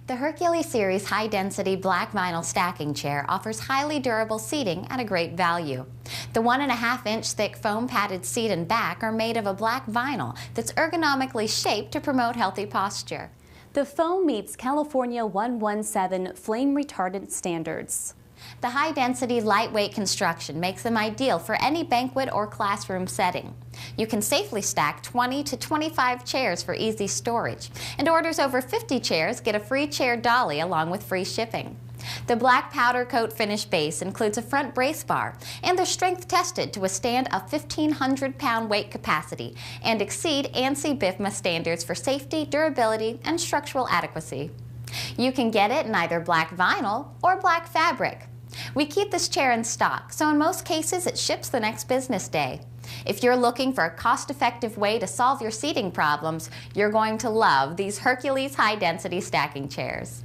The Hercules Series high-density black vinyl stacking chair offers highly durable seating at a great value. The 1.5-inch thick foam padded seat and back are made of a black vinyl that's ergonomically shaped to promote healthy posture. The foam meets California 117 flame retardant standards. The high-density, lightweight construction makes them ideal for any banquet or classroom setting. You can safely stack 20 to 25 chairs for easy storage, and orders over 50 chairs get a free chair dolly along with free shipping. The black powder coat finish base includes a front brace bar, and they're strength tested to withstand a 1,500-pound weight capacity and exceed ANSI BIFMA standards for safety, durability, and structural adequacy. You can get it in either black vinyl or black fabric. We keep this chair in stock, so in most cases it ships the next business day. If you're looking for a cost-effective way to solve your seating problems, you're going to love these Hercules high-density stacking chairs.